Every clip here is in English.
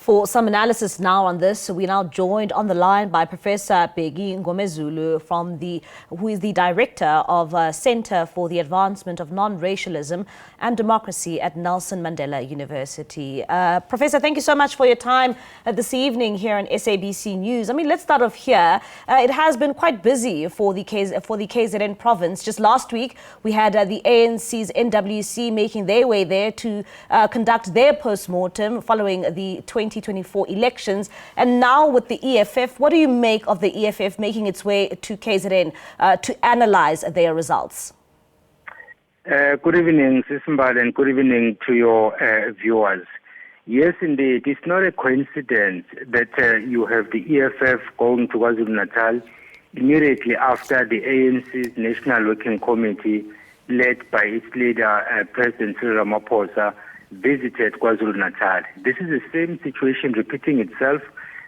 For some analysis now on this, we're now joined on the line by Professor Bheki Mngomezulu, who is the director of Center for the Advancement of Non-Racialism and Democracy at Nelson Mandela University. Professor, thank you so much for your time this evening here on SABC News. I mean, let's start off here. It has been quite busy for the KZN province. Just last week, we had the ANC's NWC making their way there to conduct their post-mortem following the 2024 elections. And now with the EFF, what do you make of the EFF making its way to KZN to analyze their results? Good evening, Sisimbal, and good evening to your viewers. Yes, indeed, it's not a coincidence that you have the EFF going to KwaZulu-Natal immediately after the ANC's National Working Committee, led by its leader, President Cyril Ramaphosa, visited KwaZulu-Natal. This is the same situation repeating itself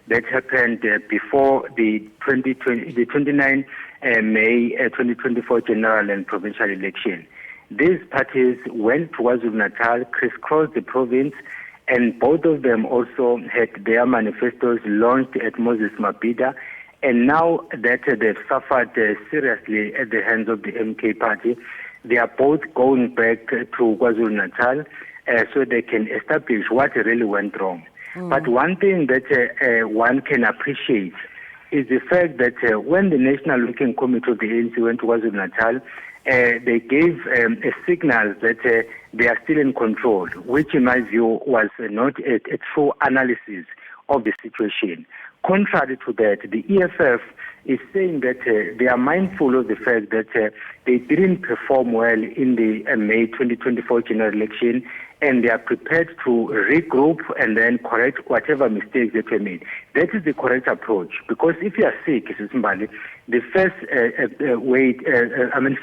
that happened before the 29 May 2024 general and provincial election. These parties went to KwaZulu-Natal, crisscrossed the province, and both of them also had their manifestos launched at Moses Mabhida. And now that they've suffered seriously at the hands of the MK party, they are both going back to KwaZulu-Natal so they can establish what really went wrong. But one thing that one can appreciate is the fact that when the National Working Committee of the ANC went to KwaZulu-Natal, they gave a signal that they are still in control, which in my view was not a true analysis of the situation. Contrary to that, the EFF is saying that they are mindful of the fact that they didn't perform well in the May 2024 general election, and they are prepared to regroup and then correct whatever mistakes that were made. That is the correct approach, because if you are sick, the first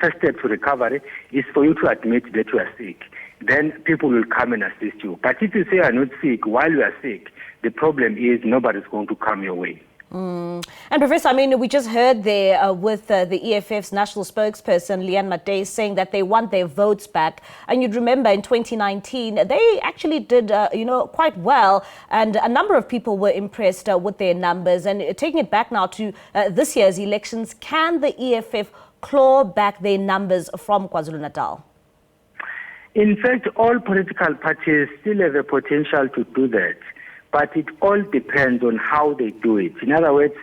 first step to recovery is for you to admit that you are sick. Then people will come and assist you. But if you say you are not sick while you are sick, the problem is nobody's going to come your way. And Professor, I mean, we just heard there with the EFF's national spokesperson, Leanne Matei, saying that they want their votes back. And you'd remember in 2019, they actually did, quite well. And a number of people were impressed with their numbers. And taking it back now to this year's elections, can the EFF claw back their numbers from KwaZulu-Natal? In fact, all political parties still have the potential to do that. But it all depends on how they do it. In other words,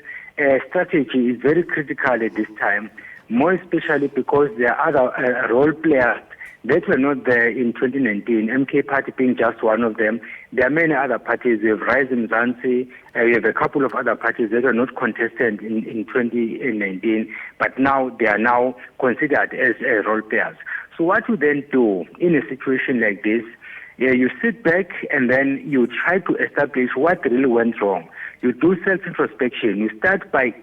strategy is very critical at this time, more especially because there are other role players that were not there in 2019, MK party being just one of them. There are many other parties. We have Rise Mzansi, we have a couple of other parties that are not contested in 2019, but now they are now considered as role players. So what you then do in a situation like this, you sit back and then you try to establish what really went wrong. You do self-introspection. You start by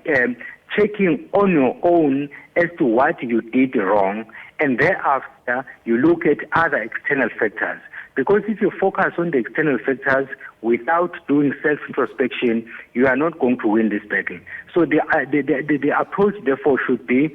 checking on your own as to what you did wrong, and thereafter you look at other external factors. Because if you focus on the external factors without doing self-introspection, you are not going to win this battle. So the approach, therefore, should be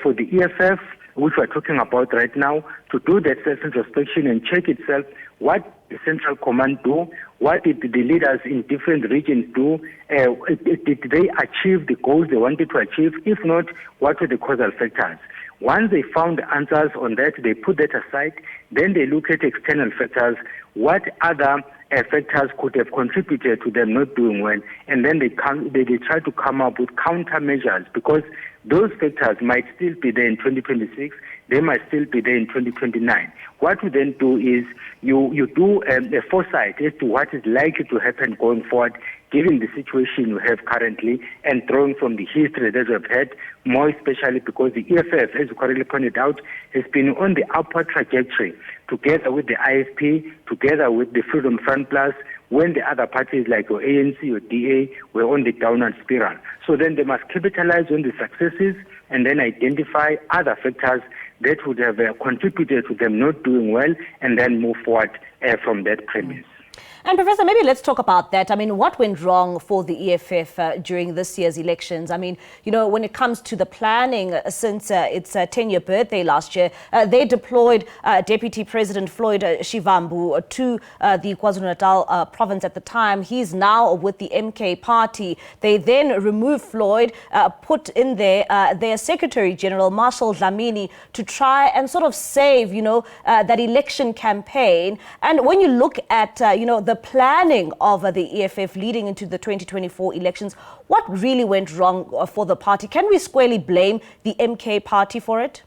for the EFF, which we're talking about right now, to do that self-introspection and check itself. What the Central Command do? What did the leaders in different regions do? Did they achieve the goals they wanted to achieve? If not, what were the causal factors? Once they found answers on that, they put that aside. Then they look at external factors. What other factors could have contributed to them not doing well? And then they try to come up with countermeasures, because those factors might still be there in 2026. They might still be there in 2029. What you then do is you do a foresight as to what is likely to happen going forward, given the situation you have currently, and drawing from the history that we've had, more especially because the EFF, as you correctly pointed out, has been on the upward trajectory, together with the IFP, together with the Freedom Front Plus, when the other parties like your ANC or DA were on the downward spiral. So then they must capitalize on the successes and then identify other factors that would have contributed to them not doing well, and then move forward from that premise. And Professor, maybe let's talk about that. I mean, what went wrong for the EFF during this year's elections? I mean, you know, when it comes to the planning since its 10-year birthday last year, they deployed Deputy President Floyd Shivambu to the KwaZulu-Natal province at the time. He's now with the MK party. They then removed Floyd, put in there their Secretary General, Marshal Dlamini, to try and sort of save, you know, that election campaign. And when you look at, you know, the planning of the EFF leading into the 2024 elections, what really went wrong for the party? Can we squarely blame the MK party for it?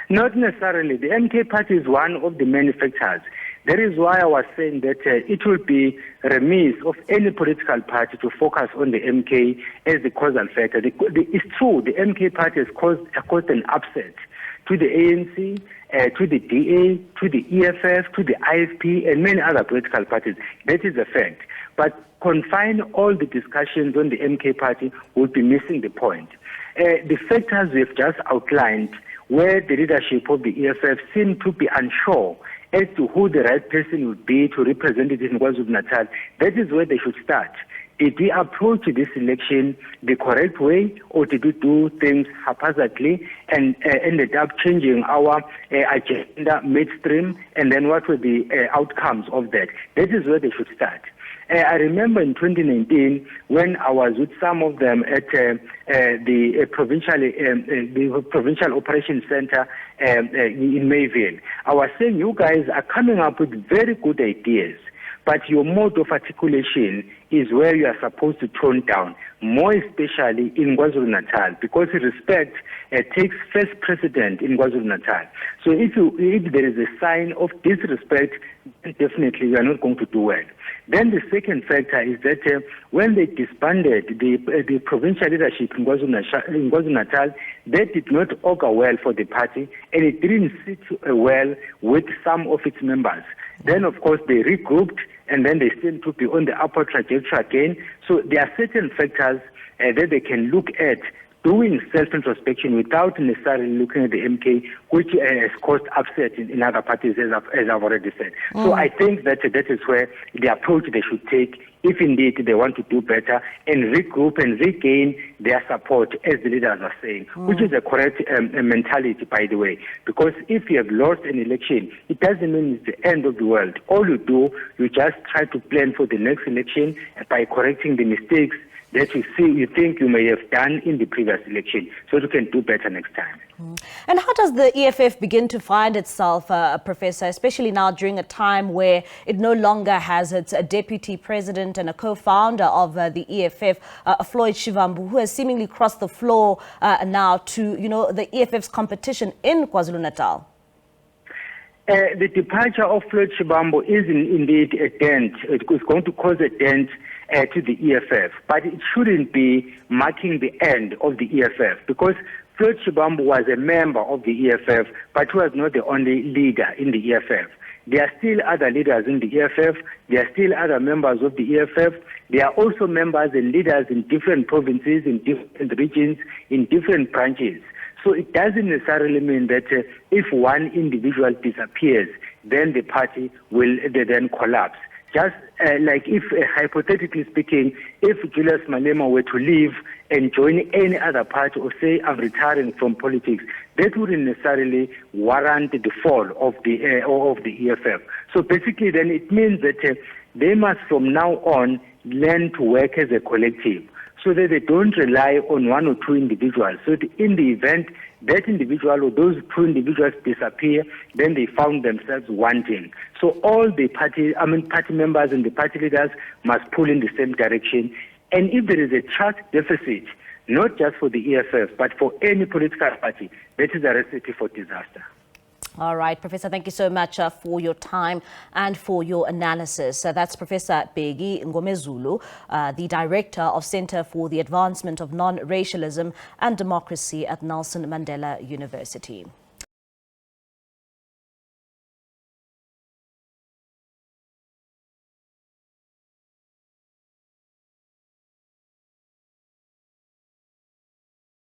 Not necessarily. The MK party is one of the many factors. That is why I was saying that it will be remiss of any political party to focus on the MK as the causal factor. It's true, the MK party has caused an upset to the ANC, to the DA, to the EFF, to the IFP, and many other political parties. That is a fact. But confine all the discussions on the MK party would be missing the point. The factors we have just outlined, where the leadership of the EFF seem to be unsure as to who the right person would be to represent it in KwaZulu-Natal, that is where they should start. Did we approach this election the correct way, or did we do things haphazardly and ended up changing our agenda midstream? And then what were the outcomes of that? That is where they should start. I remember in 2019 when I was with some of them at the provincial operations center in Mayville. I was saying, you guys are coming up with very good ideas, but your mode of articulation is where you are supposed to tone down, more especially in KwaZulu-Natal, because respect takes first precedent in KwaZulu-Natal. So if there is a sign of disrespect, definitely you are not going to do well. Then the second factor is that when they disbanded the provincial leadership in KwaZulu-Natal, that did not augur well for the party, and it didn't sit well with some of its members. Then, of course, they regrouped, and then they seem to be on the upward trajectory again. So there are certain factors that they can look at doing self-introspection without necessarily looking at the MK, which has caused upset in other parties, as I've already said. So I think that is where the approach they should take, if indeed they want to do better, and regroup and regain their support, as the leaders are saying, which is a correct mentality, by the way. Because if you have lost an election, it doesn't mean it's the end of the world. All you do, you just try to plan for the next election by correcting the mistakes that you think you may have done in the previous election, so you can do better next time. And how does the EFF begin to find itself, Professor, especially now during a time where it no longer has its deputy president and a co-founder of the EFF, Floyd Shivambu, who has seemingly crossed the floor now to, you know, the EFF's competition in KwaZulu-Natal? The departure of Floyd Shivambu is indeed a dent. It is going to cause a dent to the EFF, but it shouldn't be marking the end of the EFF, because Floyd Shivambu was a member of the EFF, but he was not the only leader in the EFF. There are still other leaders in the EFF. There are still other members of the EFF. There are also members and leaders in different provinces, in different regions, in different branches. So it doesn't necessarily mean that if one individual disappears, then the party will then collapse. Just like if, hypothetically speaking, if Julius Malema were to leave and join any other party or say, I'm retiring from politics, that wouldn't necessarily warrant the fall of the EFF. So basically then it means that they must from now on learn to work as a collective, so that they don't rely on one or two individuals. So in the event that individual or those two individuals disappear, then they found themselves wanting. So all the party members and the party leaders must pull in the same direction. And if there is a trust deficit, not just for the EFF, but for any political party, that is a recipe for disaster. All right, Professor, thank you so much for your time and for your analysis. That's Professor Bheki Mngomezulu, the Director of Center for the Advancement of Non-Racialism and Democracy at Nelson Mandela University.